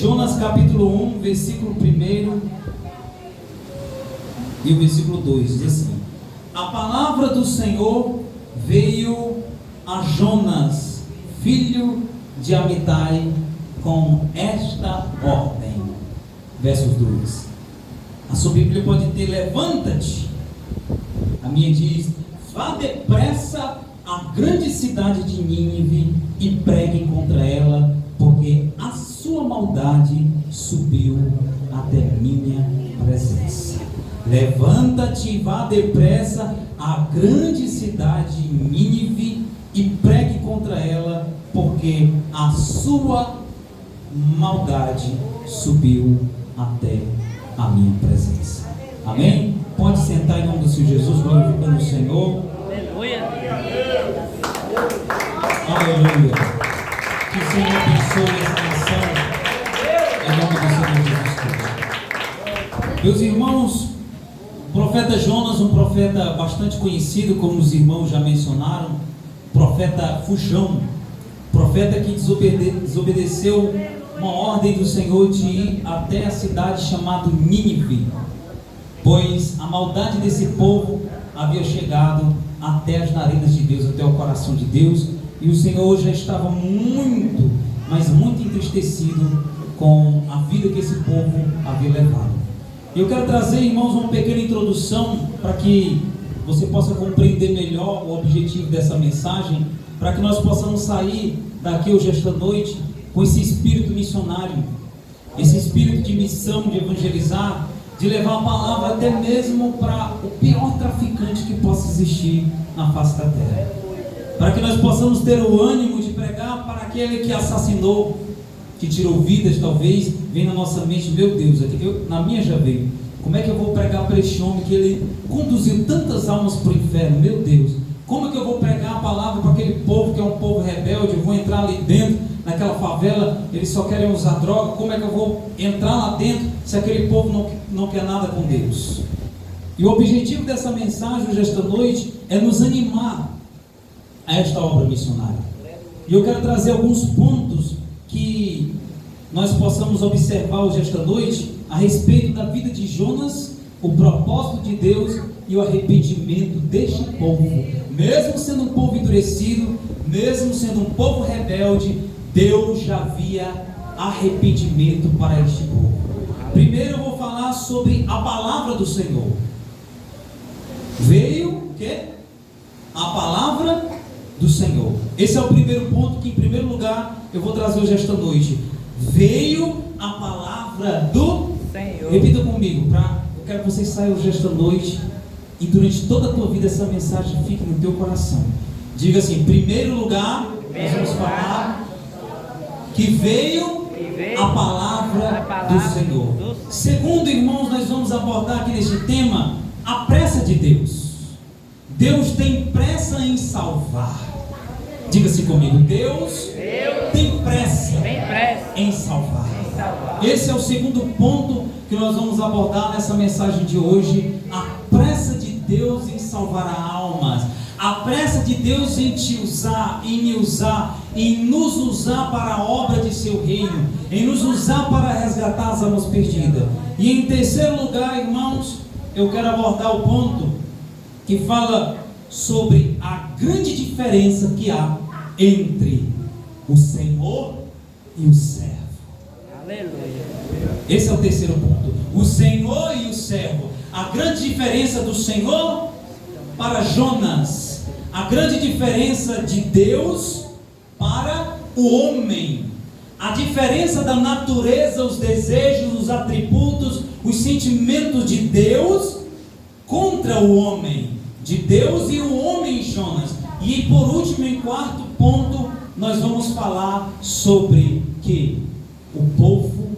Jonas capítulo 1, versículo 1 e o versículo 2 diz assim: a palavra do Senhor veio a Jonas, filho de Amitai, com esta ordem. Versos 2. A sua Bíblia pode ter: levanta-te. A minha diz: vá depressa à grande cidade de Nínive e pregue contra ela, porque a sua maldade subiu até minha presença. Levanta-te e vá depressa à grande cidade de Nínive e pregue contra ela, porque a sua maldade subiu até a minha presença. Amém? Pode sentar em nome do Senhor Jesus, glorificando o Senhor. Aleluia. Aleluia. Que o Senhor abençoe essa nação, em nome do Senhor Jesus Cristo. Meus irmãos, o profeta Jonas, um profeta bastante conhecido, como os irmãos já mencionaram, profeta fujão, profeta que desobedeceu uma ordem do Senhor de ir até a cidade chamada Nínive, pois a maldade desse povo havia chegado até as narinas de Deus, até o coração de Deus, e o Senhor já estava muito, mas muito entristecido com a vida que esse povo havia levado. Eu quero trazer, irmãos, uma pequena introdução para que você possa compreender melhor o objetivo dessa mensagem, para que nós possamos sair daqui hoje, esta noite, com esse espírito missionário, esse espírito de missão, de evangelizar, de levar a palavra até mesmo para o pior traficante que possa existir na face da terra, para que nós possamos ter o ânimo de pregar para aquele que assassinou, que tirou vidas. Talvez vem na nossa mente: meu Deus, na minha já veio, como é que eu vou pregar para este homem que ele conduziu tantas almas para o inferno? Meu Deus, como é que eu vou pregar a palavra para aquele povo que é um povo rebelde? Eu vou entrar ali dentro, naquela favela, eles só querem usar droga. Como é que eu vou entrar lá dentro se aquele povo não quer nada com Deus? E o objetivo dessa mensagem hoje, esta noite, é nos animar a esta obra missionária. E eu quero trazer alguns pontos que nós possamos observar hoje, esta noite, a respeito da vida de Jonas, o propósito de Deus e o arrependimento deste povo. Mesmo sendo um povo endurecido, mesmo sendo um povo rebelde, Deus já havia arrependimento para este povo. Primeiro eu vou falar sobre a palavra do Senhor. Veio o quê? A palavra do Senhor. Esse é o primeiro ponto que, em primeiro lugar, eu vou trazer hoje esta noite. Veio a palavra do Senhor. Repita comigo, eu quero que você saia hoje esta noite e durante toda a tua vida essa mensagem fique no teu coração. Diga assim: em primeiro lugar, nós vamos falar que veio a palavra do Senhor. Segundo, irmãos, nós vamos abordar aqui neste tema a pressa de Deus. Deus tem pressa em salvar. Diga-se comigo: Deus tem pressa em salvar. Esse é o segundo ponto que nós vamos abordar nessa mensagem de hoje. A pressa de Deus em salvar almas. A pressa de Deus em te usar, em me usar, em nos usar para a obra de seu reino, em nos usar para resgatar as almas perdidas. E em terceiro lugar, irmãos, eu quero abordar o ponto que fala sobre a grande diferença que há entre o Senhor e o servo. Aleluia. Esse é o terceiro ponto. O Senhor e o servo. A grande diferença do Senhor para Jonas. A grande diferença de Deus para o homem. A diferença da natureza, os desejos, os atributos, os sentimentos de Deus contra o homem. De Deus e o homem, Jonas. E por último, em quarto ponto, nós vamos falar sobre que o povo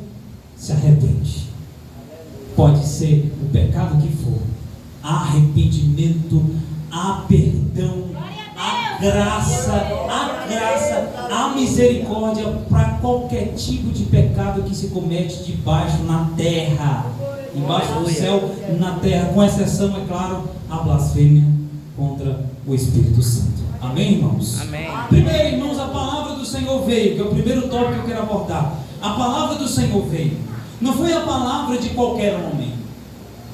se arrepende. Pode ser o pecado que for. Há arrependimento, há perdão, há graça, há misericórdia para qualquer tipo de pecado que se comete debaixo na terra. Embaixo do céu, na terra, com exceção, é claro, a blasfêmia contra o Espírito Santo. Amém, irmãos? Amém. Primeiro, irmãos, a palavra do Senhor veio, que é o primeiro tópico que eu quero abordar. a palavra do Senhor veio. Não foi a palavra de qualquer homem.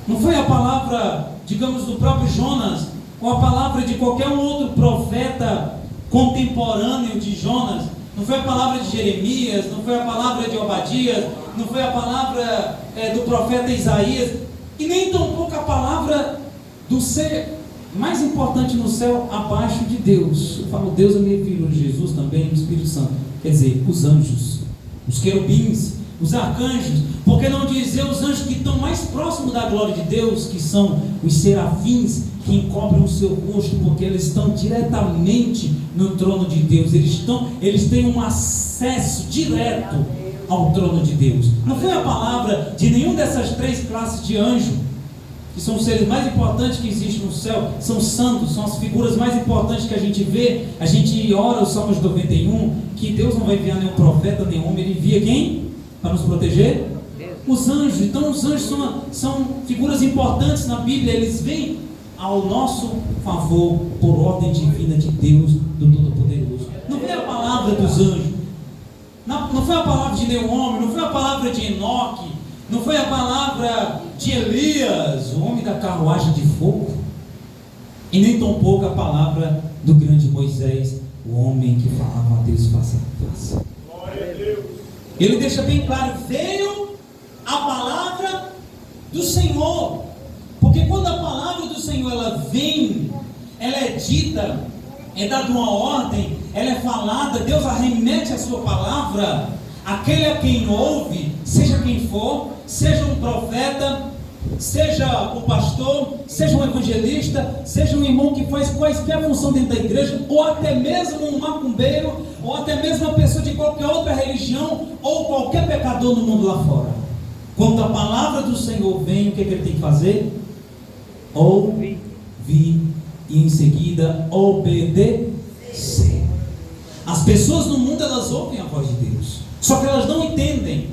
Não foi a palavra, digamos, do próprio Jonas, ou a palavra de qualquer um outro profeta contemporâneo de Jonas. Não foi a palavra de Jeremias, não foi a palavra de Obadias, não foi a palavra do profeta Isaías, e nem tampouco a palavra do ser mais importante no céu abaixo de Deus. Eu falo Deus, eu me refiro a Jesus também, o Espírito Santo. Quer dizer, os anjos, os querubins, os arcanjos. Por que não dizer os anjos que estão mais próximos da glória de Deus, que são os serafins, que encobrem o seu rosto, porque eles estão diretamente no trono de Deus. Eles têm um acesso direto ao trono de Deus. Não foi a palavra de nenhum dessas três classes de anjo, que são os seres mais importantes que existem no céu, são santos, são as figuras mais importantes que a gente vê. A gente ora o Salmos 91, que Deus não vai enviar nenhum profeta, nenhum homem, Ele envia quem? Para nos proteger? Os anjos. Então os anjos são figuras importantes na Bíblia, eles vêm ao nosso favor por ordem divina de Deus, do Todo-Poderoso. Não foi a palavra dos anjos, não foi a palavra de nenhum homem, não foi a palavra de Enoque, não foi a palavra de Elias, o homem da carruagem de fogo, e nem tampouco a palavra do grande Moisés, o homem que falava a Deus face a face. Ele deixa bem claro: veio a palavra do Senhor. Porque quando a palavra do Senhor ela vem, ela é dita, é dada uma ordem, ela é falada, Deus arremete a sua palavra, aquele a quem ouve, seja quem for, seja um profeta, seja o pastor, seja um evangelista, seja um irmão que faz quaisquer função dentro da igreja, ou até mesmo um macumbeiro, ou até mesmo uma pessoa de qualquer outra religião, ou qualquer pecador no mundo lá fora. Quando a palavra do Senhor vem, o que ele tem que fazer? Ouvir e em seguida obedecer. As pessoas no mundo, elas ouvem a voz de Deus, só que elas não entendem.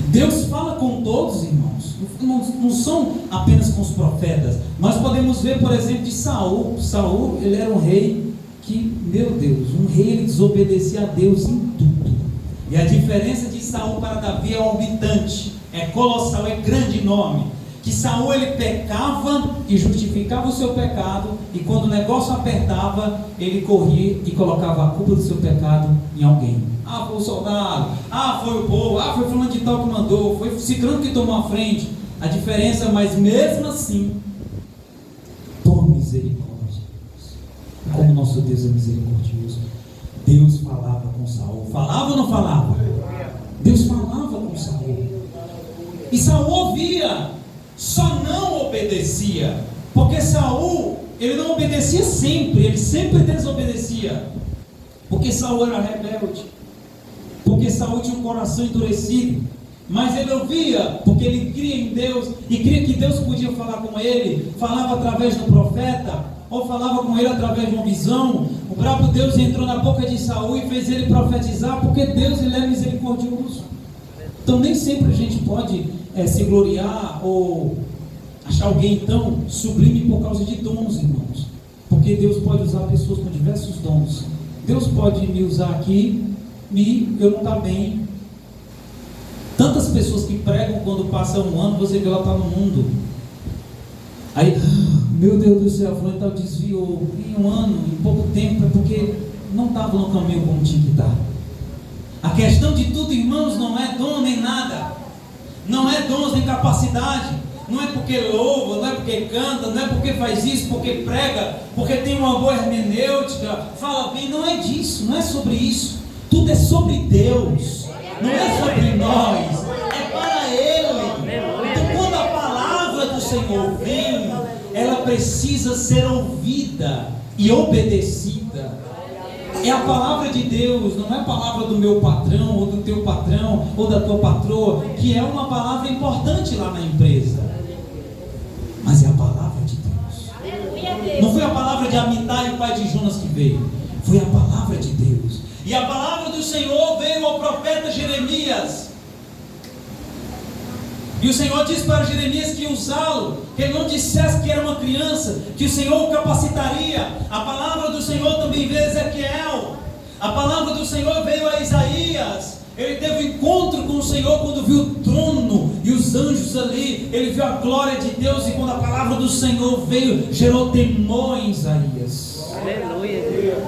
Deus fala com todos, irmãos, não são apenas com os profetas. Nós podemos ver, por exemplo, de Saul. Saul, ele era um rei que, meu Deus, um rei, ele desobedecia a Deus em tudo. E a diferença de Saul para Davi é orbitante, é colossal, é grande, enorme. Que Saul, ele pecava e justificava o seu pecado, e quando o negócio apertava, ele corria e colocava a culpa do seu pecado em alguém. Ah, foi o soldado, ah, foi o povo, ah, foi fulano de tal que mandou, foi ciclano que tomou a frente. A diferença, mas mesmo assim, toma misericórdia. Como nosso Deus é misericordioso. Deus falava com Saul. Falava ou não falava? Deus falava com Saul. E Saul ouvia, só não obedecia. Porque Saul, ele não obedecia sempre, ele sempre desobedecia. Porque Saul era rebelde. Porque Saul tinha um coração endurecido. Mas ele ouvia, porque ele cria em Deus, e cria que Deus podia falar com ele. Falava através do profeta, ou falava com ele através de uma visão. O próprio Deus entrou na boca de Saul e fez ele profetizar, porque Deus, ele é misericordioso. Então nem sempre a gente pode se gloriar ou achar alguém tão sublime por causa de dons, irmãos. Porque Deus pode usar pessoas com diversos dons. Deus pode me usar aqui e eu não estar bem. Tantas pessoas que pregam, quando passa um ano, você vê ela está no mundo. Aí, meu Deus do céu, fulano tal desviou em um ano, em pouco tempo, é porque não estava no caminho como tinha que estar. A questão de tudo, irmãos, não é dom nem nada. Não é dons nem capacidade. Não é porque louva, não é porque canta, não é porque faz isso, porque prega, porque tem uma boa hermenêutica, fala bem. Não é disso, não é sobre isso. Tudo é sobre Deus. Não é sobre nós, é para Ele. Então quando a palavra do Senhor vem, ela precisa ser ouvida e obedecida. É a palavra de Deus, não é a palavra do meu patrão, ou do teu patrão, ou da tua patroa, que é uma palavra importante lá na empresa. Mas é a palavra de Deus. Não foi a palavra de Amitai, o pai de Jonas, que veio. Foi a palavra de Deus. E a palavra do Senhor veio ao profeta Jeremias. E o Senhor disse para Jeremias que ia usá-lo, que ele não dissesse que era uma criança, que o Senhor o capacitaria. A palavra do Senhor também veio a Ezequiel. A palavra do Senhor veio a Isaías. Ele teve um encontro com o Senhor quando viu o trono e os anjos ali. Ele viu a glória de Deus, e quando a palavra do Senhor veio, gerou temor em Isaías. Aleluia.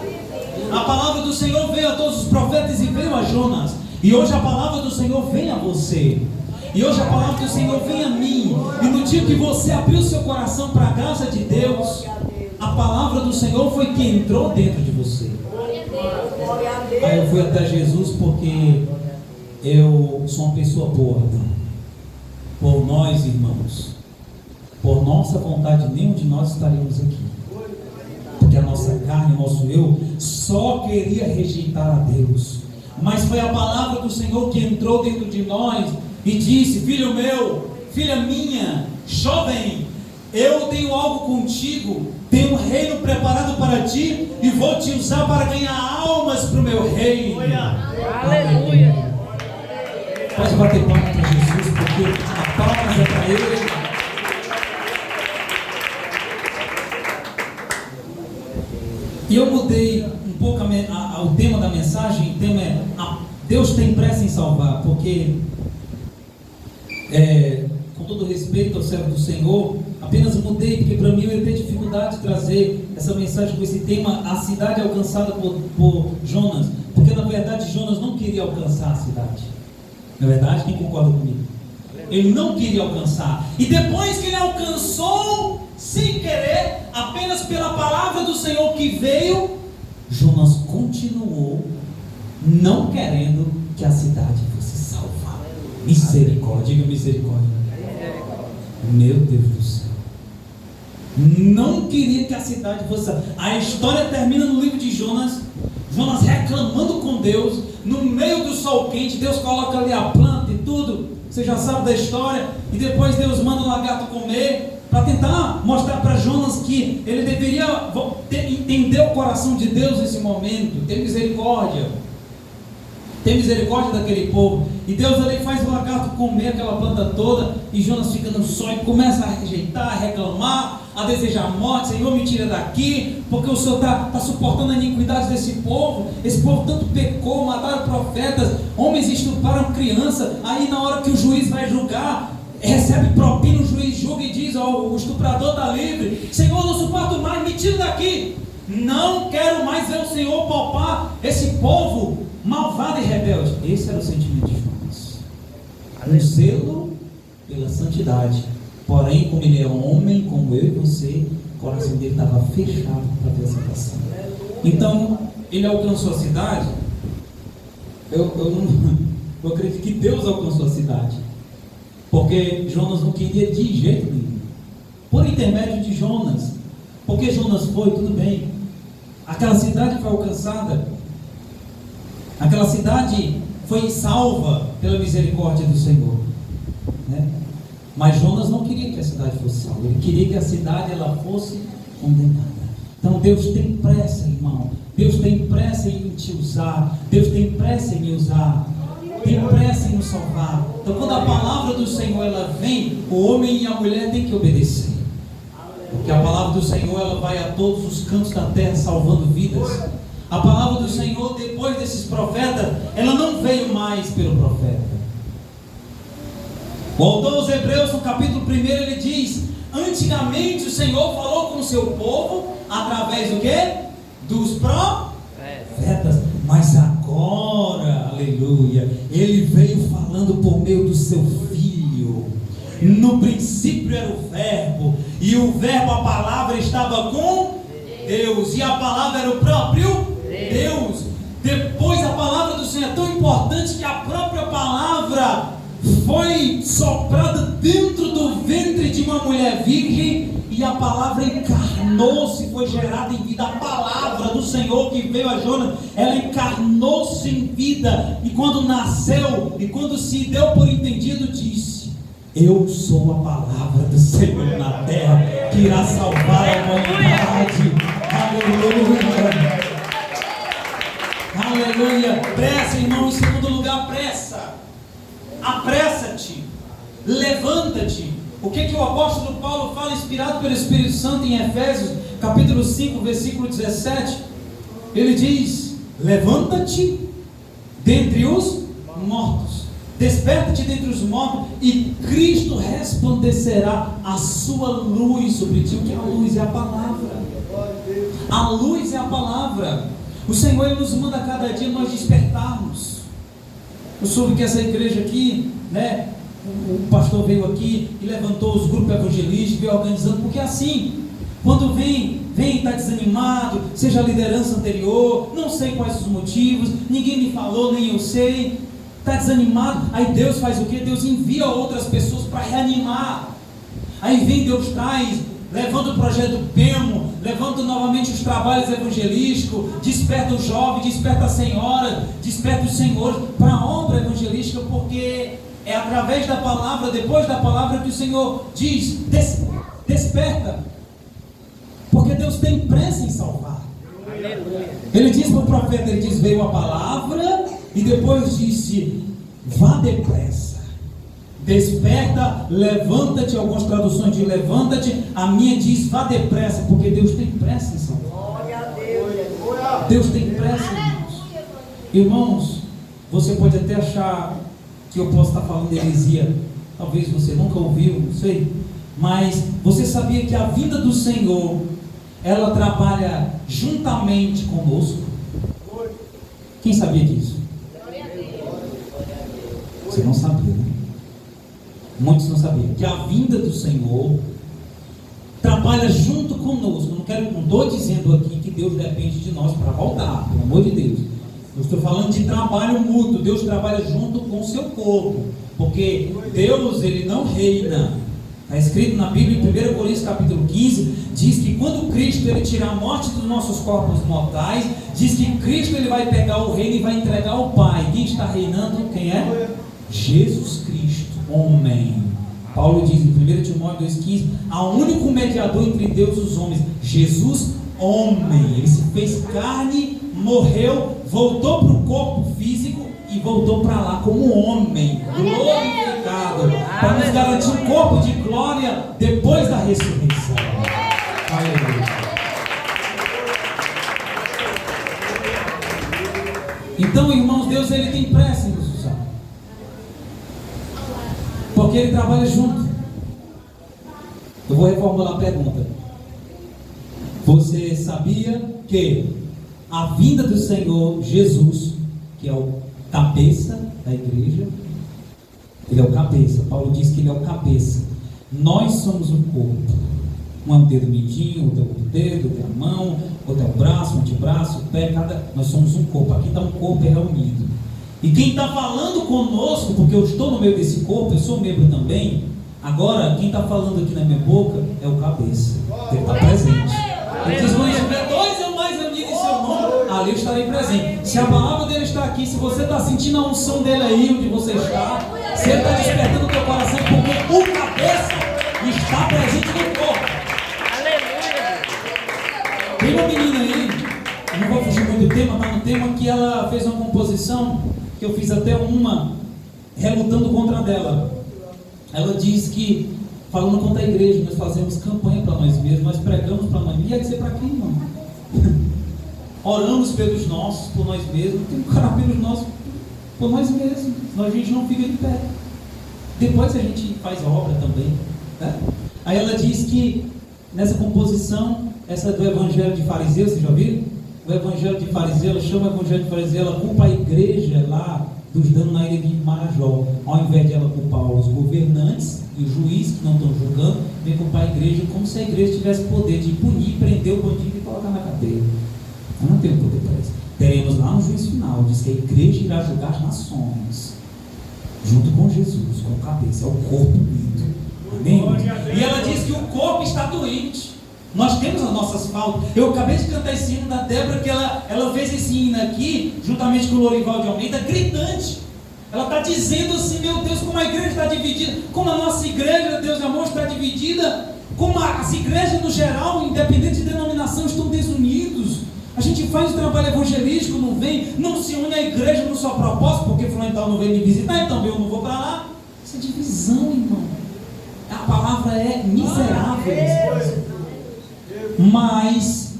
A palavra do Senhor veio a todos os profetas e veio a Jonas. E hoje a palavra do Senhor vem a você. E hoje a palavra do Senhor vem a mim. E no dia que você abriu seu coração para a graça de Deus, a palavra do Senhor foi que entrou dentro de você. Aí eu fui até Jesus porque eu sou uma pessoa boa. Por nós, irmãos, por nossa vontade, nenhum de nós estaríamos aqui. Porque a nossa carne, o nosso eu, só queria rejeitar a Deus. Mas foi a palavra do Senhor que entrou dentro de nós e disse: filho meu, filha minha, jovem, eu tenho algo contigo, tenho um reino preparado para ti e vou te usar para ganhar almas para o meu reino. Aleluia. Pode bater palma para Jesus, porque a palma é para Ele. E eu mudei um pouco o tema da mensagem. O tema é: Deus tem pressa em salvar. Porque, com todo respeito ao servo do Senhor, apenas mudei, porque para mim eu ia ter dificuldade de trazer essa mensagem com esse tema, a cidade alcançada por Jonas. Porque na verdade Jonas não queria alcançar a cidade. Na verdade, quem concorda comigo? Ele não queria alcançar. E depois que ele alcançou, sem querer, apenas pela palavra do Senhor que veio, Jonas continuou não querendo que a cidade fosse salva. Misericórdia, diga misericórdia. Meu Deus do céu. Não queria que a cidade fosse salva. A história termina no livro de Jonas. Jonas reclamando com Deus. No meio do sol quente, Deus coloca ali a planta e tudo. Você já sabe da história. E depois Deus manda o lagarto comer, para tentar mostrar para Jonas que ele deveria entender o coração de Deus nesse momento, ter misericórdia daquele povo. E Deus ali faz o lagarto comer aquela planta toda, e Jonas fica no sol e começa a rejeitar, a reclamar, a desejar a morte. Senhor, me tira daqui, porque o Senhor está suportando a iniquidade desse povo. Esse povo tanto pecou, mataram profetas, homens estupraram criança. Aí na hora que o juiz vai julgar, recebe propina, o juiz julga e diz: o estuprador está livre. Senhor, não suporto mais, me tira daqui. Não quero mais ver o Senhor poupar esse povo malvado e rebelde. Esse era o sentimento de Jonas. Um zelo pela santidade. Porém, como ele é um homem, como eu e você, o coração dele estava fechado para ver a salvação. Então, ele alcançou a cidade. Eu acredito que Deus alcançou a cidade, porque Jonas não queria de jeito nenhum, por intermédio de Jonas. Porque Jonas foi, tudo bem, aquela cidade foi alcançada, aquela cidade foi salva pela misericórdia do Senhor, né? Mas Jonas não queria que a cidade fosse salva, ele queria que a cidade ela fosse condenada. Então Deus tem pressa, irmão. Deus tem pressa em te usar. Deus tem pressa em me usar. Tem pressa em nos salvar. Então quando a palavra do Senhor ela vem, o homem e a mulher têm que obedecer. Porque a palavra do Senhor ela vai a todos os cantos da terra salvando vidas. A palavra do Senhor, depois desses profetas, ela não veio mais pelo profeta. O autor aos Hebreus, no capítulo 1, ele diz: antigamente o Senhor falou com o seu povo através do quê? Dos profetas. Mas agora, aleluia, ele veio falando por meio do seu Filho. No princípio era o Verbo, e o Verbo, a palavra, estava com Deus, e a palavra era o próprio Deus. Depois a palavra do Senhor é tão importante que a própria palavra foi soprada dentro do ventre de uma mulher virgem, e a palavra encarnou-se, foi gerada em vida. A palavra do Senhor que veio a Jonas, ela encarnou-se em vida, e quando nasceu, e quando se deu por entendido, disse: eu sou a palavra do Senhor na terra, que irá salvar a humanidade. Aleluia, aleluia. Pressa, irmão. Em segundo lugar, pressa. Apressa-te, levanta-te. O que o apóstolo Paulo fala, inspirado pelo Espírito Santo, em Efésios, capítulo 5, versículo 17, ele diz: levanta-te dentre os mortos. Desperta-te dentre os mortos e Cristo resplandecerá a sua luz sobre ti. O que é a luz? É a palavra. A luz é a palavra. O Senhor, Ele nos manda a cada dia nós despertarmos. Eu soube que essa igreja aqui, né, o pastor veio aqui e levantou os grupos evangelísticos, veio organizando, porque assim, quando vem está desanimado, seja a liderança anterior, não sei quais os motivos, ninguém me falou, nem eu sei, está desanimado, aí Deus faz o quê? Deus envia outras pessoas para reanimar. Aí vem, Deus traz, levanta o projeto Bemo, levanta novamente os trabalhos evangelísticos, desperta o jovem, desperta a senhora, desperta os senhores para a obra evangelística, porque é através da palavra, depois da palavra, que o Senhor diz: desperta, porque Deus tem pressa em salvar. Ele diz para o profeta, ele diz: veio a palavra, e depois disse: vá depressa, desperta, levanta-te. Algumas traduções dizem levanta-te, a minha diz vá depressa, porque Deus tem pressa em salvar. Deus tem pressa, irmãos. Irmãos, você pode até achar que eu posso estar falando de heresia, talvez você nunca ouviu, não sei, mas você sabia que a vinda do Senhor, ela trabalha juntamente conosco? Quem sabia disso? Você não sabia, né? Muitos não sabiam que a vinda do Senhor trabalha junto conosco. Não estou dizendo aqui que Deus depende de nós para voltar, pelo amor de Deus. Eu estou falando de trabalho mútuo. Deus trabalha junto com o seu corpo, porque Deus, Ele não reina. Está escrito na Bíblia, em 1 Coríntios capítulo 15, diz que quando Cristo Ele tirar a morte dos nossos corpos mortais, diz que Cristo Ele vai pegar o reino e vai entregar ao Pai. Quem está reinando? Quem é? Jesus Cristo, homem. Paulo diz em 1 Timóteo 2,15, há um único mediador entre Deus e os homens, Jesus, homem. Ele se fez carne, morreu, voltou para o corpo físico e voltou para lá como homem, glorificado, para nos garantir um corpo de glória depois da ressurreição. Aleluia. Então, irmãos, Deus Ele tem pressa em nos usar, porque Ele trabalha junto. Eu vou reformular a pergunta. Você sabia que a vinda do Senhor Jesus, que é o cabeça da igreja, Ele é o cabeça. Paulo diz que Ele é o cabeça. Nós somos um corpo. Um é o dedo mindinho, outro é o dedo, outro é a mão, outro é o braço, o antebraço, o pé, nós somos um corpo. Aqui está um corpo reunido. E quem está falando conosco, porque eu estou no meio desse corpo, eu sou membro também. Agora, quem está falando aqui na minha boca é o cabeça. Ele está presente. Ele diz: quando tiver dois ou mais unidos em seu nome, ali eu estarei presente. Se a palavra dele está aqui, se você está sentindo a unção dele aí onde você está, se ele está despertando o teu coração, porque o cabeça está presente no corpo. Tem uma menina aí, eu não vou fugir muito do tema, está no tema, que ela fez uma composição, que eu fiz até uma, relutando contra dela. Ela diz que, falando contra a igreja, nós fazemos campanha para nós mesmos, nós pregamos para nós mesmos. E ia dizer para quem, irmão? Oramos pelos nossos, por nós mesmos, tem que orar pelos nossos, por nós mesmos, senão a gente não fica de pé. Depois a gente faz obra também, né? Aí ela diz que, nessa composição, essa do Evangelho de Fariseu, vocês já ouviram? O Evangelho de Fariseu, ela chama o Evangelho de Fariseu, ela culpa a igreja lá dos danos na ilha de Marajó. Ao invés de ela culpar os governantes e os juízes que não estão julgando, vem culpar a igreja como se a igreja tivesse poder de punir, prender o bandido e colocar na cadeia. Ela não tem poder para isso. Teremos lá no juízo final, diz que a igreja irá julgar as nações, junto com Jesus, com a cabeça, é o corpo unido. Amém? E ela diz que o corpo está doente. Nós temos as nossas faltas. Eu acabei de cantar esse hino da Débora, que ela fez esse hino aqui, juntamente com o Lorival de Almeida, gritante. Ela está dizendo assim: meu Deus, como a igreja está dividida, como a nossa igreja, Deus de amor, está dividida, como as igrejas no geral, independente de denominação, estão desunidos. A gente faz o trabalho evangelístico, não vem, não se une à igreja no seu propósito, porque fulano tal não veio me visitar, então eu não vou para lá. Isso é divisão, irmão. A palavra é miserável. Mas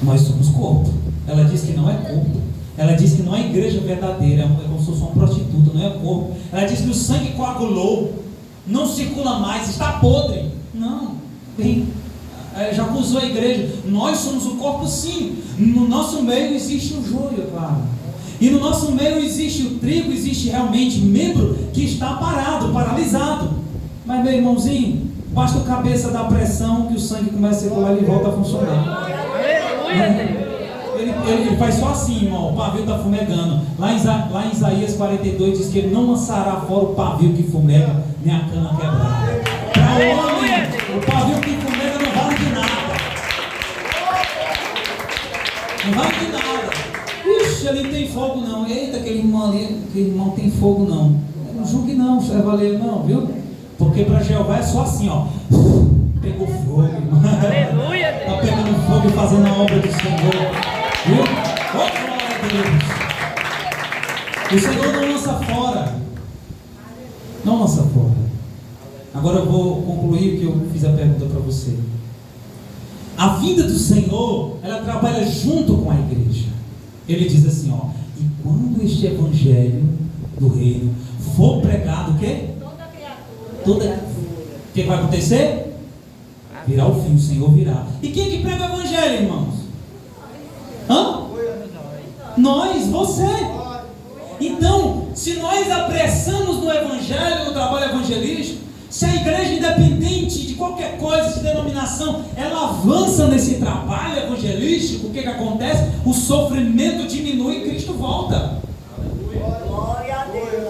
nós somos corpo. Ela diz que não é corpo, Ela diz que não é igreja verdadeira, é como se fosse uma prostituta, não é corpo. Ela diz que o sangue coagulou, não circula mais, está podre. Não, já acusou a igreja. Nós somos o corpo, sim. No nosso meio existe o joio, é claro. E no nosso meio existe o trigo, existe realmente membro que está parado, paralisado. Mas meu irmãozinho, basta a cabeça da pressão que o sangue começa a circular e volta a funcionar. Aleluia, Deus. Ele faz só assim, irmão, o pavio está fumegando. Lá em Isaías 42 diz que ele não lançará fora o pavio que fumega, nem a cana quebrada. Para o homem, o pavio que fumega não vale de nada. Não vale de nada. Ixi, ali não tem fogo não. Eita, aquele irmão tem fogo não. Não julgue não, Chevaleiro não, viu? Porque para Jeová é só assim, ó. Pegou fogo, irmão. Aleluia, Deus. Está pegando fogo e fazendo a obra do Senhor. Viu? Oh, glória a Deus. O Senhor não lança fora. Não lança fora. Agora eu vou concluir o que eu fiz a pergunta para você. A vinda do Senhor, ela trabalha junto com a igreja. Ele diz assim, ó: e quando este evangelho do reino for pregado, o quê? Toda criatura. O que vai acontecer? Virá o fim, o Senhor virá. E quem é que prega o evangelho, irmãos? Hã? Nós, você. Então, se nós apressamos no evangelho, no trabalho evangelístico, se a igreja, independente de qualquer coisa, de denominação, ela avança nesse trabalho evangelístico, o que acontece? O sofrimento diminui e Cristo volta. Glória a Deus.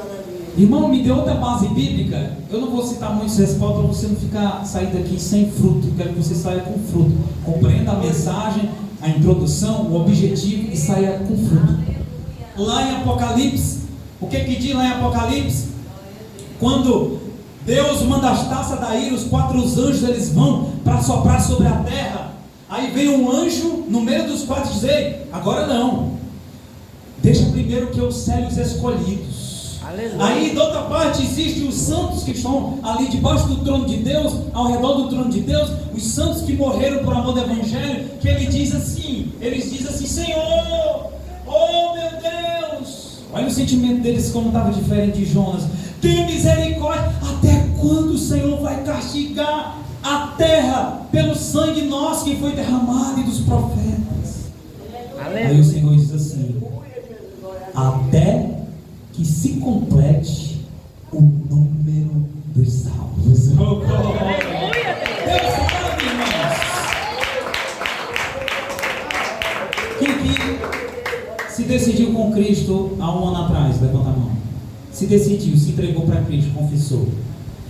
Irmão, me dê outra base bíblica. Eu não vou citar muitos respaldos para você não ficar sair daqui sem fruto. Quero que você saia com fruto. Compreenda a mensagem, a introdução, o objetivo e saia com fruto. Lá em Apocalipse, o que diz lá em Apocalipse? Quando Deus manda as taças da ira, os 4 anjos eles vão para soprar sobre a terra. Aí vem um anjo no meio dos 4 dizer: agora não, deixa primeiro que eu selhe os escolhidos. Aleluia. Aí da outra parte existem os santos que estão ali debaixo do trono de Deus, ao redor do trono de Deus, os santos que morreram por amor do evangelho, que eles dizem assim: Senhor, oh meu Deus, olha o sentimento deles como estava diferente de Jonas. Tenha misericórdia. Até quando o Senhor vai castigar a terra pelo sangue nosso que foi derramado e dos profetas? Aleluia. Aí o Senhor diz assim: até que se complete o número dos salvos. Oh, aleluia, Deus sabe, irmãos. Quem aqui se decidiu com Cristo há um ano atrás? Levanta a mão. Se decidiu, se entregou para Cristo, confessou.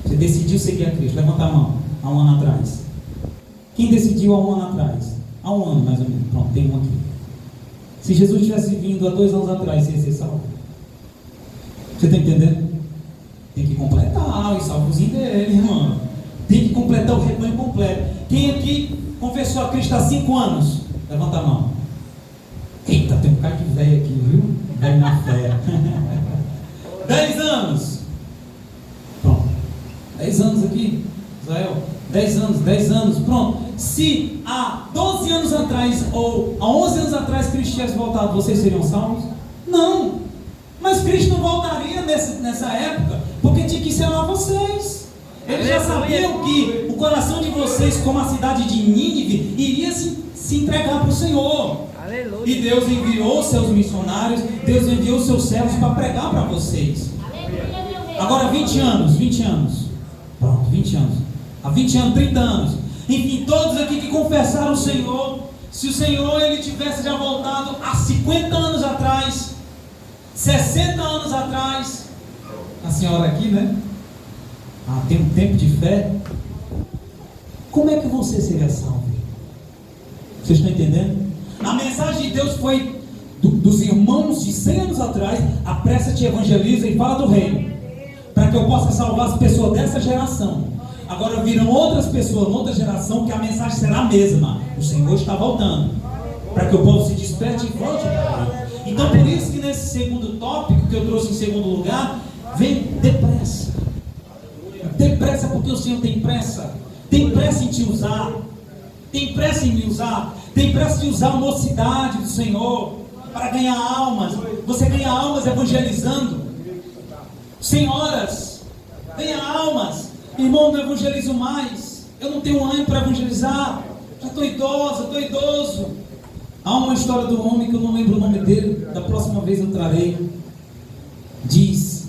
Você decidiu seguir a Cristo? Levanta a mão. Há um ano atrás. Quem decidiu há um ano atrás? Há um ano mais ou menos. Pronto, tem um aqui. Se Jesus tivesse vindo há 2 anos atrás, você ia ser salvo. Você está entendendo? Tem que completar os salvozinhos dele, irmão. Tem que completar o rebanho completo. Quem aqui confessou a Cristo há 5 anos? Levanta a mão. Eita, tem um cara de velho aqui, viu? Velho na fé. 10 anos. Pronto. 10 anos aqui, Israel. 10 anos, pronto. Se há 12 anos atrás ou há 11 anos atrás Cristo tivesse voltado, vocês seriam salvos? Não. Mas Cristo não voltaria nessa época, porque tinha que ensinar vocês. Eles já sabiam que o coração de vocês, como a cidade de Nínive, iria se entregar para o Senhor. Aleluia. E Deus enviou seus missionários, Deus enviou seus servos para pregar para vocês. Aleluia. Agora 20 anos. Pronto, 20 anos. Há 20 anos, 30 anos. Enfim, todos aqui que confessaram o Senhor, se o Senhor ele tivesse já voltado há 50 anos atrás, 60 anos atrás, a senhora aqui, né? Tem um tempo de fé. Como é que você seria salvo? Vocês estão entendendo? A mensagem de Deus foi dos irmãos de 100 anos atrás: apressa-te, evangeliza e fala do reino, para que eu possa salvar as pessoas dessa geração. Agora virão outras pessoas, outra geração, que a mensagem será a mesma: o Senhor está voltando, para que o povo se desperte e volte para Ele. Então por isso que nesse segundo tópico que eu trouxe em segundo lugar, vem depressa. Depressa, porque o Senhor tem pressa. Tem pressa em te usar. Tem pressa em me usar. Tem pressa de usar a mocidade do Senhor. para ganhar almas. Você ganha almas evangelizando. Senhoras, ganha almas. Irmão, não evangelizo mais. Eu não tenho ânimo para evangelizar. Já estou idosa, estou idoso. Há uma história do homem que eu não lembro o nome dele. Da próxima vez eu trarei. Diz,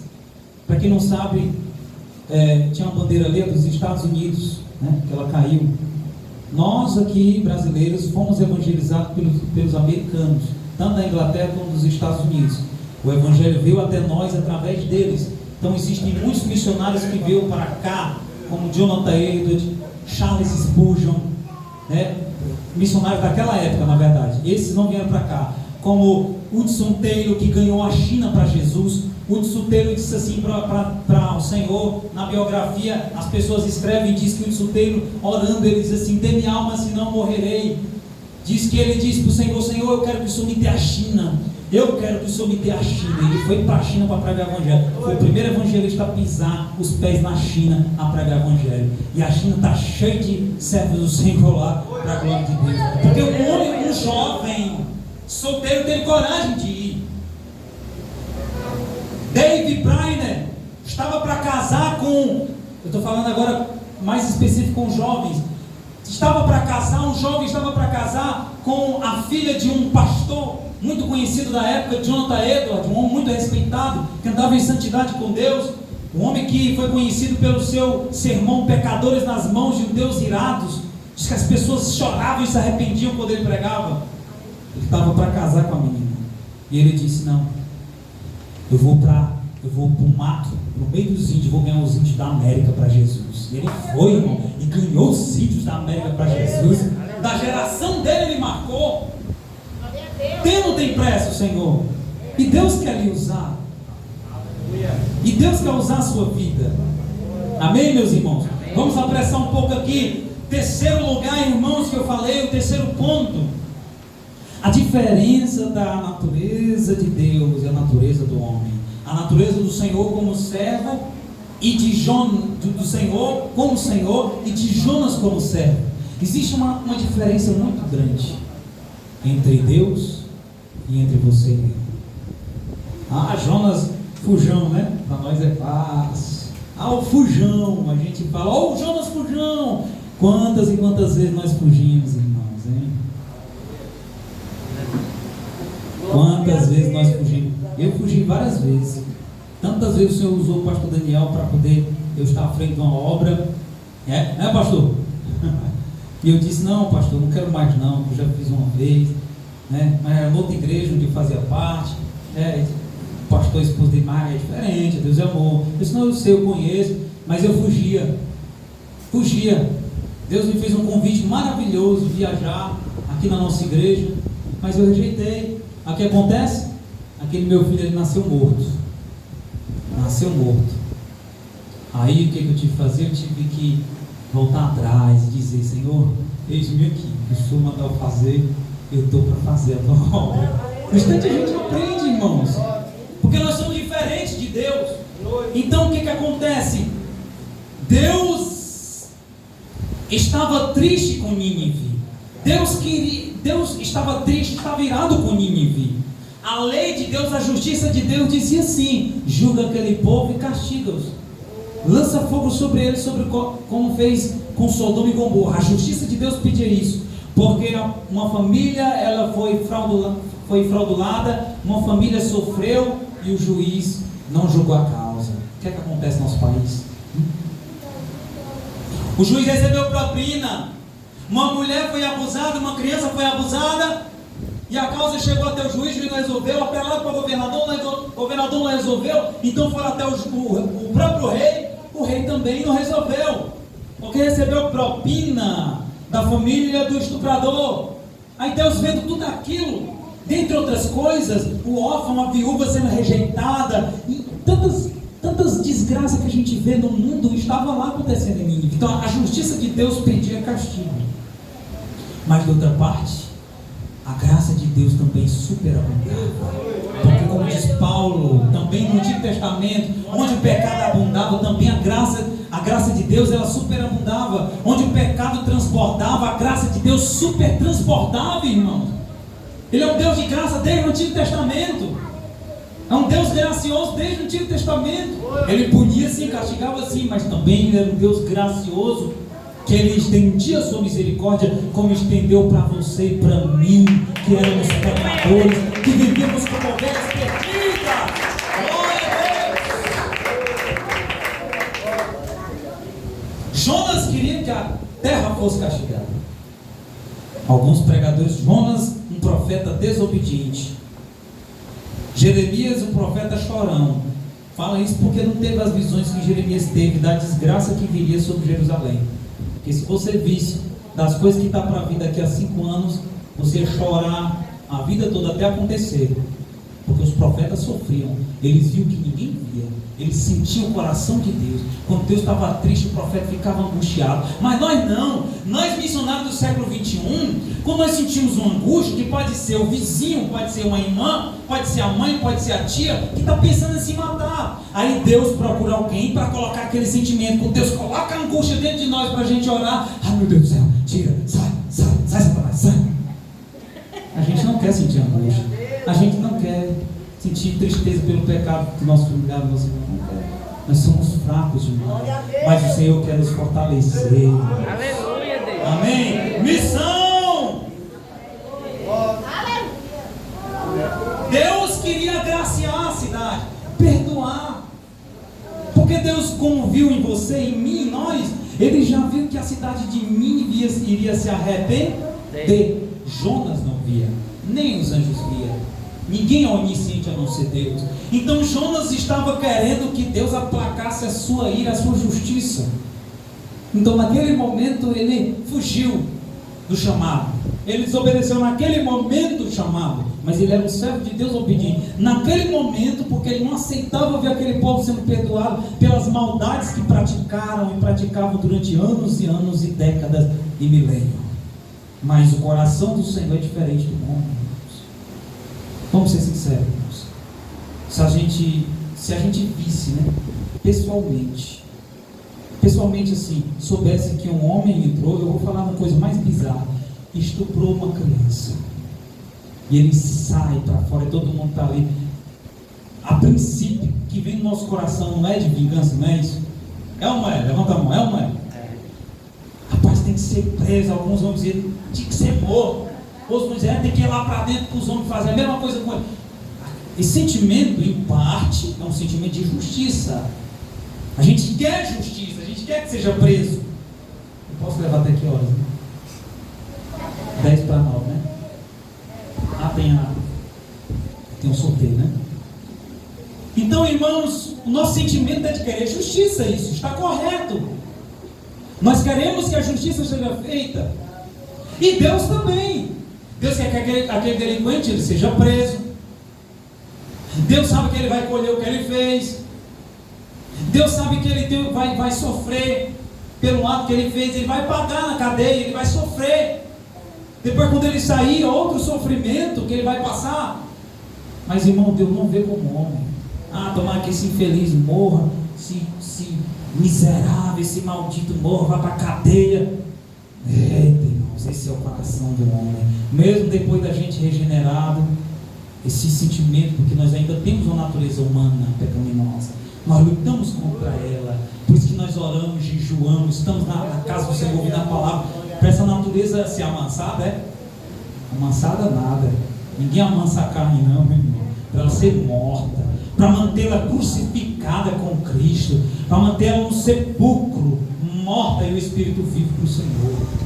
para quem não sabe, tinha uma bandeira ali dos Estados Unidos, né, que ela caiu. Nós aqui, brasileiros, fomos evangelizados pelos americanos, tanto da Inglaterra como dos Estados Unidos. O evangelho veio até nós através deles. Então existem muitos missionários que veio para cá, como Jonathan Edwards, Charles Spurgeon, né? Missionários daquela época, na verdade. Esses não vieram para cá. Como Hudson Taylor, que ganhou a China para Jesus. Hudson Taylor disse assim para o Senhor, na biografia, as pessoas escrevem e diz que Hudson Taylor, orando, ele diz assim: dê-me alma, senão morrerei. Diz que ele disse para o Senhor: Senhor, eu quero que o Senhor me dê a China. Eu quero que o Senhor me dê a China. Ele foi para a China para pregar o evangelho. Foi o primeiro evangelista a pisar os pés na China a pregar o evangelho. E a China está cheia de servos do Senhor lá, para a glória de Deus. Porque um homem, um jovem solteiro, teve coragem de ir. David Brainerd estava para casar com, eu estou falando agora mais específico com jovens. Um jovem estava para casar com a filha de um pastor muito conhecido da época, Jonathan Edwards, um homem muito respeitado, que andava em santidade com Deus, um homem que foi conhecido pelo seu sermão Pecadores nas mãos de um Deus irados. Diz que as pessoas choravam e se arrependiam quando ele pregava. Ele estava para casar com a menina, e ele disse: não, eu vou para o mato, no meio dos índios, vou ganhar os índios da América para Jesus. E ele foi, irmão, e ganhou os índios da América para Jesus. Da geração dele, ele marcou. Tempo tem pressa, o Senhor. E Deus quer lhe usar. E Deus quer usar a sua vida. Amém, meus irmãos? Vamos apressar um pouco aqui. Terceiro lugar, irmãos, que eu falei, o terceiro ponto. A diferença da natureza de Deus e a natureza do homem. A natureza do Senhor como servo e do Senhor como Senhor e de Jonas como servo. Existe uma diferença muito grande entre Deus e entre você e eu. Jonas Fujão, né? Para nós é fácil. O Fujão, a gente fala: o Jonas Fujão. Quantas e quantas vezes nós fugimos, irmãos, hein? Quantas vezes nós fugimos? Eu fugi várias vezes. Tantas vezes o Senhor usou o pastor Daniel para poder eu estar à frente de uma obra. Né, pastor? E eu disse: não, pastor, não quero mais não, eu já fiz uma vez, né? Mas era outra igreja onde eu fazia parte, o pastor esposo de Maria é diferente, Deus é amor. Eu disse: não, eu sei, eu conheço, mas eu fugia. Deus me fez um convite maravilhoso de viajar aqui na nossa igreja, mas eu rejeitei. O que acontece? Aquele meu filho, ele nasceu morto. Aí o que eu tive que fazer? Eu tive que voltar atrás e dizer: Senhor, eis-me aqui, o Senhor mandar eu fazer, eu estou para fazer a tua obra. No instante a gente aprende, irmãos, porque nós somos diferentes de Deus. Então o que acontece? Deus estava triste com Nínive. Deus estava triste, estava irado com Nínive. A lei de Deus, a justiça de Deus dizia assim: julga aquele povo e castiga-os, lança fogo sobre eles, como fez com Sodoma e Gomorra. A justiça de Deus pedia isso, porque uma família ela foi fraudulada, uma família sofreu e o juiz não julgou a causa. O que acontece no nosso país? O juiz recebeu propina, uma mulher foi abusada, uma criança foi abusada, e a causa chegou até o juiz, ele não resolveu, apelaram para o governador não resolveu, então foram até o próprio rei, o rei também não resolveu, porque recebeu propina da família do estuprador. Aí Deus vendo tudo aquilo, dentre outras coisas, o órfão, a viúva sendo rejeitada, e tantas desgraças que a gente vê no mundo, estava lá acontecendo em Nínive. Então a justiça de Deus pedia castigo, mas de outra parte, a graça de Deus também superabundava. Porque, como diz Paulo, também no Antigo Testamento, onde o pecado abundava, também a graça de Deus ela superabundava. Onde o pecado transbordava, a graça de Deus super transbordava, irmãos. Ele é um Deus de graça desde o Antigo Testamento. É um Deus gracioso desde o Antigo Testamento. Ele punia sim, castigava sim, mas também ele era um Deus gracioso, que ele estendia a sua misericórdia, como estendeu para você e para mim, que éramos pecadores, que vivíamos como ovelhas perdidas. Glória a Deus. Jonas queria que a terra fosse castigada. Alguns pregadores, Jonas, um profeta desobediente. Jeremias, um profeta chorão. Fala isso porque não teve as visões que Jeremias teve da desgraça que viria sobre Jerusalém. Porque se você visse das coisas que está para vir daqui a 5 anos, você ia chorar a vida toda até acontecer. Porque os profetas sofriam. Eles viam que ninguém via. Eles sentiam o coração de Deus. Quando Deus estava triste, o profeta ficava angustiado. Mas nós não. Nós missionários do século 21, quando nós sentimos uma angústia, que pode ser o vizinho, pode ser uma irmã, pode ser a mãe, pode ser a tia, que está pensando em se matar. Aí Deus procura alguém para colocar aquele sentimento. Quando Deus coloca a angústia dentro de nós para a gente orar, ai meu Deus do céu, tira, sai, Satanás, sai. A gente não quer sentir angústia. A gente não quer sentir tristeza pelo pecado do nosso familiar, do nosso irmão. Não quer. Nós somos fracos demais. Mas o Senhor quer nos fortalecer. Aleluia, Deus. Amém. Missão. Deus queria agraciar a cidade, perdoar. Porque Deus, como viu em você, em mim, em nós, Ele já viu que a cidade de Nínive iria se arrepender. Jonas não via, nem os anjos via. Ninguém é onisciente a não ser Deus. Então Jonas estava querendo que Deus aplacasse a sua ira, a sua justiça. Então naquele momento ele fugiu do chamado. Ele desobedeceu naquele momento o chamado. Mas ele era um servo de Deus obediente. Naquele momento, porque ele não aceitava ver aquele povo sendo perdoado pelas maldades que praticaram e praticavam durante anos e anos e décadas e milênios. Mas o coração do Senhor é diferente do mundo, irmãos. Vamos ser sinceros, irmãos. Se a gente visse, né, pessoalmente assim, soubesse que um homem entrou, eu vou falar uma coisa mais bizarra, estuprou uma criança, e ele sai para fora e todo mundo está ali. A princípio, que vem no nosso coração não é de vingança, não é isso? É ou não é? Levanta a mão, é ou não é? Rapaz, tem que ser preso. Alguns vão dizer, tinha que ser morto. Outros vão dizer, tem que ir lá para dentro para os homens fazerem a mesma coisa com ele. Esse sentimento, em parte, é um sentimento de justiça. A gente quer justiça, a gente quer que seja preso. Eu posso levar até que horas? Né? 10 para 9, né? Tem um sorteio, né? Então, irmãos, o nosso sentimento é de querer justiça, isso está correto. Nós queremos que a justiça seja feita. E Deus também. Deus quer que aquele delinquente ele seja preso. Deus sabe que ele vai colher o que ele fez. Deus sabe que ele vai sofrer pelo ato que ele fez. Ele vai pagar na cadeia, ele vai sofrer. Depois, quando ele sair, outro sofrimento que ele vai passar. Mas, irmão, Deus não vê como homem. Tomara que esse infeliz morra, esse miserável, esse maldito morra, vá para a cadeia. Eita, irmãos, esse é o coração do homem. Mesmo depois da gente regenerado, esse sentimento, porque nós ainda temos uma natureza humana pecaminosa, nós lutamos contra ela. Por isso que nós oramos, jejuamos, estamos na casa do Senhor ouvindo a palavra, para essa natureza ser amansada, amansada nada. Ninguém amansa a carne não, meu irmão, para ela ser morta, para mantê-la crucificada com Cristo, para mantê-la no sepulcro, morta e o Espírito vivo para o Senhor.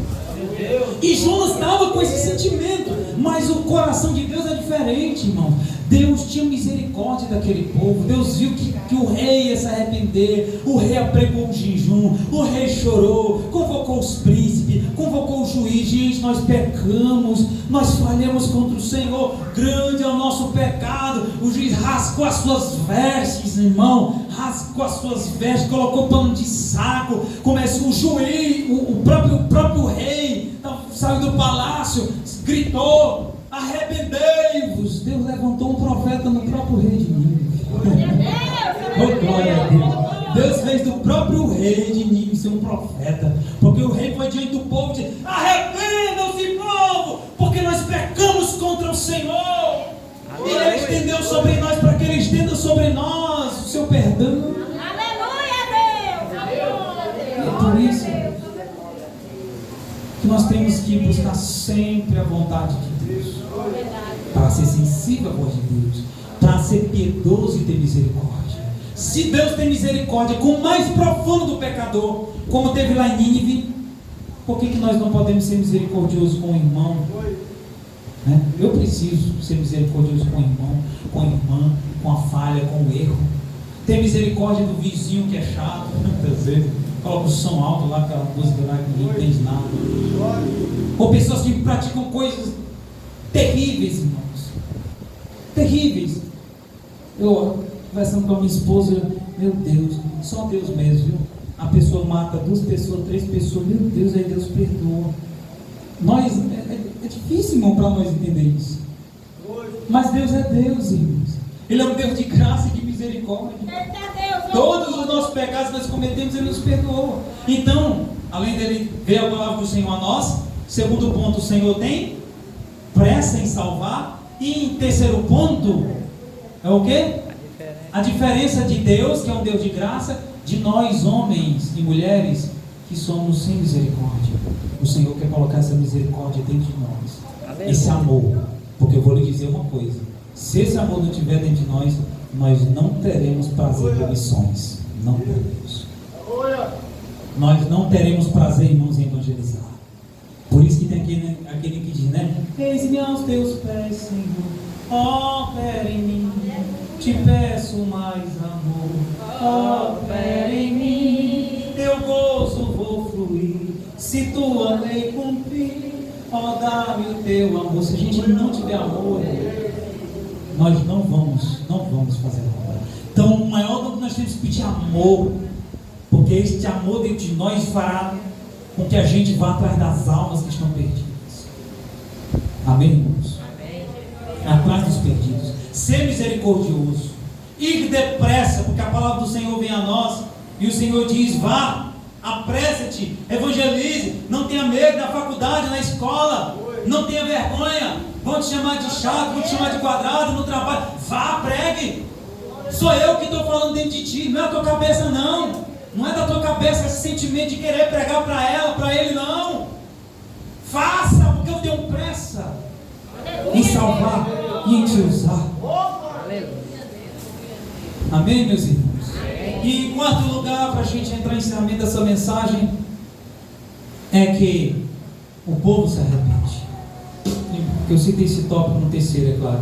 E Jonas estava com esse sentimento, mas o coração de Deus é diferente, irmão. Deus tinha misericórdia daquele povo. Deus viu que o rei ia se arrepender. O rei apregou um jejum, o rei chorou, convocou os príncipes, convocou o juiz. Gente, nós pecamos, nós falhamos contra o Senhor, grande é o nosso pecado. O juiz rasgou as suas vestes, irmão, rasgou as suas vestes, colocou pano de saco. Começou o juiz, o próprio rei saiu do palácio, gritou: arrependei-vos. Deus levantou um profeta no próprio rei de Nínive. Oh, glória a Deus. Deus fez do próprio rei de Nínive ser um profeta, porque o rei foi diante do povo e disse: arrependam-se, povo, porque porque nós pecamos contra o Senhor. E Ele estendeu sobre nós para que Ele estenda sobre nós o seu perdão. Aleluia, Deus. É por isso que nós temos que buscar sempre a vontade de Deus, para ser sensível à voz de Deus, para ser piedoso e ter misericórdia. Se Deus tem misericórdia com o mais profundo do pecador, como teve lá em Nínive, por que nós não podemos ser misericordiosos com o irmão? Né? Eu preciso ser misericordioso com o irmão, com a irmã, com a falha, com o erro. Ter misericórdia do vizinho que é chato, muitas vezes coloca o som alto lá, aquela música lá que ninguém entende nada. Ou pessoas que praticam coisas terríveis, irmãos. Terríveis. Eu, conversando com a minha esposa, meu Deus, só Deus mesmo, viu? A pessoa mata 2 pessoas, 3 pessoas, meu Deus, aí Deus perdoa. Nós, é difícil, irmão, para nós entender isso. Mas Deus é Deus, irmãos. Ele é um Deus de graça e de misericórdia. Todos os nossos pecados que nós cometemos, Ele nos perdoou. Então, além dele ver a palavra do Senhor a nós, segundo ponto, o Senhor tem pressa em salvar. E em terceiro ponto, é o quê? A diferença de Deus, que é um Deus de graça, de nós, homens e mulheres, que somos sem misericórdia. O Senhor quer colocar essa misericórdia dentro de nós. Esse amor. Porque eu vou lhe dizer uma coisa: se esse amor não estiver dentro de nós, nós não teremos prazer por missões. Não teremos. Nós não teremos prazer, irmãos, em evangelizar. Por isso que tem aquele que diz, né? Eis-me aos teus pés, Senhor, opera em mim. Te peço mais amor, opera em mim. Teu gozo vou fluir, se tua lei cumprir. Ó, dá-me o teu amor. Se a gente não tiver amor, nós não vamos fazer nada. Então, o maior do que nós temos que pedir amor, porque este amor dentro de nós fará com que a gente vá atrás das almas que estão perdidas. Amém, irmãos? Amém. Atrás dos perdidos. Ser misericordioso, ir depressa, porque a palavra do Senhor vem a nós, e o Senhor diz: vá, apressa-te, evangelize, não tenha medo na faculdade, na escola, não tenha vergonha, vão te chamar de chato, vão te chamar de quadrado no trabalho, vá, pregue. Sou eu que estou falando dentro de ti, não é a tua cabeça não, não é da tua cabeça esse sentimento de querer pregar para ela, para ele não. Faça, porque eu tenho pressa em salvar e em te usar. Amém, meus irmãos? E em quarto lugar, para a gente entrar em encerramento dessa mensagem, é que o povo se arrepende. Eu citei esse tópico no terceiro, é claro.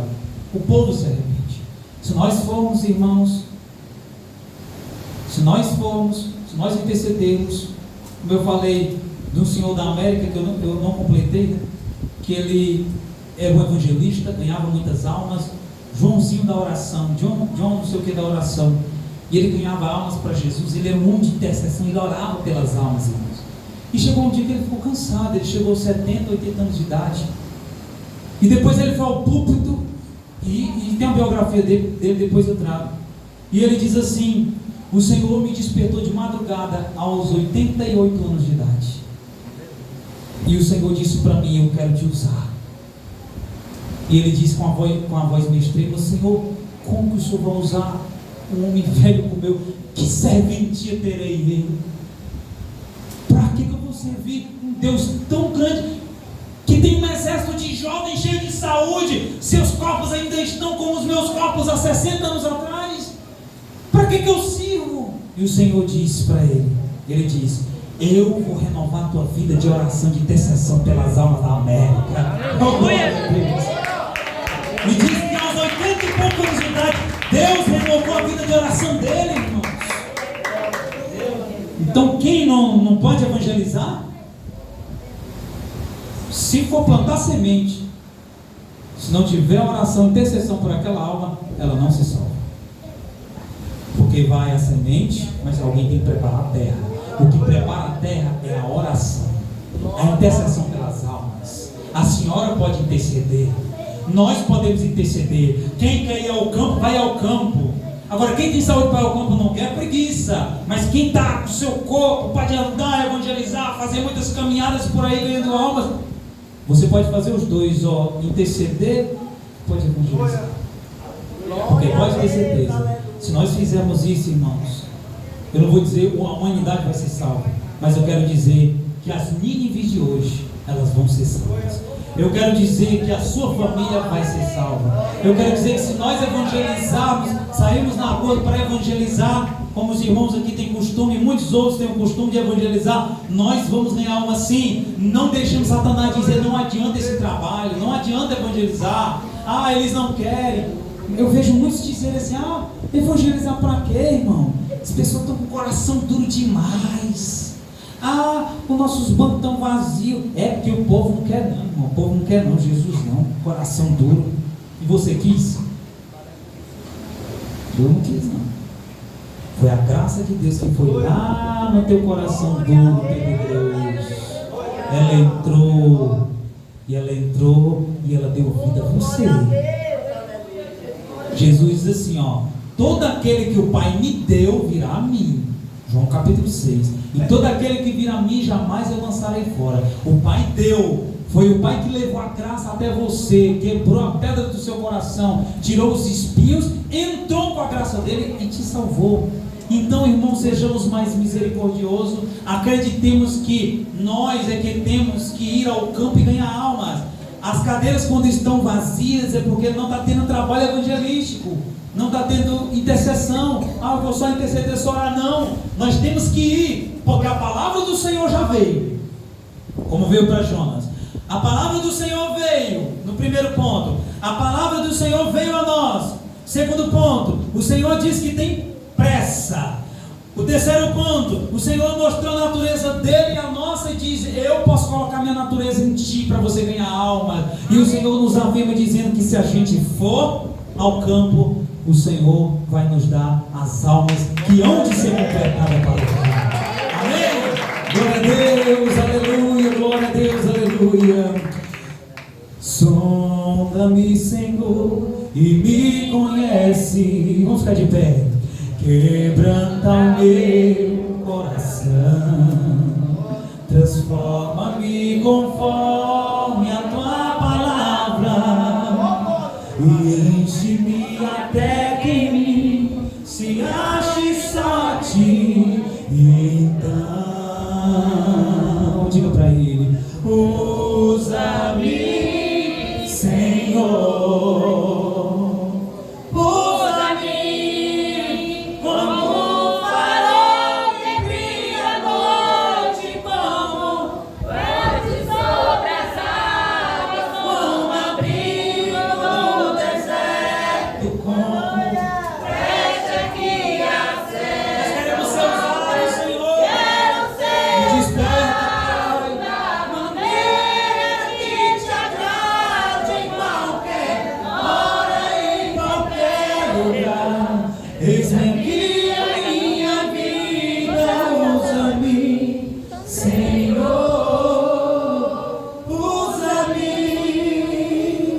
O povo se arrepende. Se nós formos, irmãos, se nós intercedermos, como eu falei do senhor da América, que eu não completei, né? Que ele era um evangelista, ganhava muitas almas. Joãozinho da oração, João não sei o que da oração, e ele ganhava almas para Jesus. Ele era um homem de intercessão, ele orava pelas almas, irmãos. E chegou um dia que ele ficou cansado, ele chegou aos 70, 80 anos de idade, e depois ele foi ao púlpito, e tem a biografia dele, depois eu trago, e ele diz assim: o Senhor me despertou de madrugada aos 88 anos de idade, e o Senhor disse para mim: eu quero te usar. E ele disse com a voz meio extrema: Senhor, como que o Senhor vai usar um homem velho como eu? Que serventia terei ele? Para que eu vou servir um Deus tão grande, que tem um exército de jovens cheios de saúde, seus corpos ainda estão como os meus corpos há 60 anos atrás? Para que eu sirvo? E o Senhor disse para ele disse: eu vou renovar a tua vida de oração, de intercessão pelas almas da América. Oh, glória a Deus. Me diz que aos 80 e poucos anos de idade, Deus renovou a vida de oração dele, irmãos. Então, quem não pode evangelizar? Se for plantar semente, se não tiver oração, intercessão por aquela alma, ela não se salva. Porque vai a semente, mas alguém tem que preparar a terra. O que prepara a terra é a oração, a intercessão pelas almas. A senhora pode interceder, nós podemos interceder. Quem quer ir ao campo, vai ao campo. Agora, quem tem saúde para ir ao campo não quer, preguiça. Mas quem está com o seu corpo, pode andar, evangelizar, fazer muitas caminhadas por aí ganhando almas, Você pode fazer os dois, ó, interceder, pode evangelizar. Porque pode ter certeza, se nós fizermos isso, irmãos, eu não vou dizer a humanidade vai ser salva, mas eu quero dizer que as Nínives de hoje, elas vão ser salvas. Eu quero dizer que a sua família vai ser salva. Eu quero dizer que se nós evangelizarmos, sairmos na rua para evangelizar, como os irmãos aqui têm costume, muitos outros têm o costume de evangelizar, nós vamos ganhar alma sim. Não deixemos Satanás dizer, não adianta esse trabalho, não adianta evangelizar, eles não querem. Eu vejo muitos dizerem assim, evangelizar para quê, irmão? As pessoas estão com o coração duro demais. Os nossos bancos estão vazios. É porque o povo não quer não, irmão. O povo não quer não, Jesus não. Coração duro. E você quis? Eu não quis não. Foi a graça de Deus que foi lá no teu coração duro, Deus. Ela entrou e ela deu vida a você. Jesus diz assim, todo aquele que o Pai me deu virá a mim. João capítulo 6. E todo aquele que vir a mim jamais eu lançarei fora. O Pai deu. Foi o Pai que levou a graça até você, quebrou a pedra do seu coração, tirou os espinhos, entrou com a graça dele e te salvou. Então, irmãos, sejamos mais misericordiosos. Acreditemos que nós é que temos que ir ao campo e ganhar almas. As cadeiras quando estão vazias é porque não está tendo trabalho evangelístico, não está tendo intercessão. Eu vou só interceder, só orar. Não, nós temos que ir, porque a palavra do Senhor já veio, como veio para Jonas. A palavra do Senhor veio, no primeiro ponto. A palavra do Senhor veio a nós. Segundo ponto, o Senhor diz que tem pressa. O terceiro ponto, o Senhor mostrou a natureza dele e a nossa e diz, eu posso colocar minha natureza em ti para você ganhar alma. E o Senhor nos afirma dizendo que se a gente for ao campo, o Senhor vai nos dar as almas que hão de ser completadas para o reino. Amém? Glória a Deus, aleluia, glória a Deus, aleluia. Sonda-me, Senhor, e me conhece. Vamos ficar de pé. Quebranta o meu coração, transforma-me conforme a tua palavra, e enche-me até que em mim se ache só ti. Então, diga para ele, usa-me, Senhor. Eis-me aqui a minha vida, usa-me, Senhor, usa-me.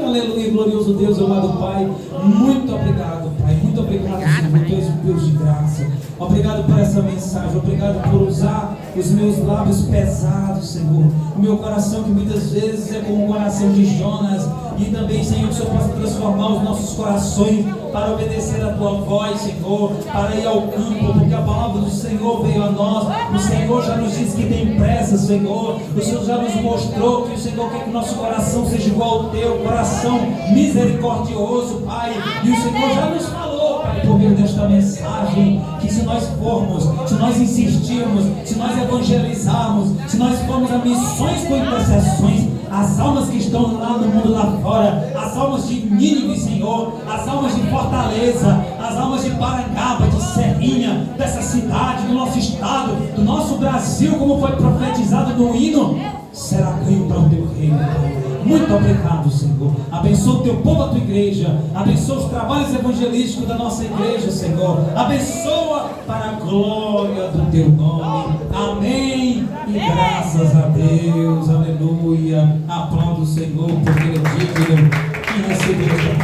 Aleluia, glorioso Deus, amado Pai, muito obrigado, Pai, muito obrigado, Senhor, Tu és um Deus de graça. Obrigado por essa mensagem, obrigado por usar os meus lábios pesados, Senhor, o meu coração que muitas vezes é como o coração de Jonas, e também, Senhor, que o Senhor possa transformar os nossos corações para obedecer a Tua voz, Senhor, para ir ao campo, porque a palavra do Senhor veio a nós. O Senhor já nos disse que tem pressa, Senhor. O Senhor já nos mostrou que o Senhor quer que o nosso coração seja igual ao Teu, coração misericordioso, Pai. E o Senhor já nos falou, Pai, por meio desta mensagem, que se nós formos, se nós insistirmos, se nós evangelizarmos, se nós formos a missões com intercessões, as almas que estão lá no mundo lá fora, as almas de Nínive, Senhor, as almas de Fortaleza, as almas de Parangaba, de Serrinha, dessa cidade, do nosso estado, do nosso Brasil, como foi profetizado no hino, será ganho para o Teu reino, Pai. Muito obrigado, Senhor. Abençoa o Teu povo, a Tua igreja. Abençoa os trabalhos evangelísticos da nossa igreja, Senhor. Abençoa para a glória do Teu nome. Amém. E graças a Deus. Aleluia. Aplauda o Senhor, porque Ele é digno de receber.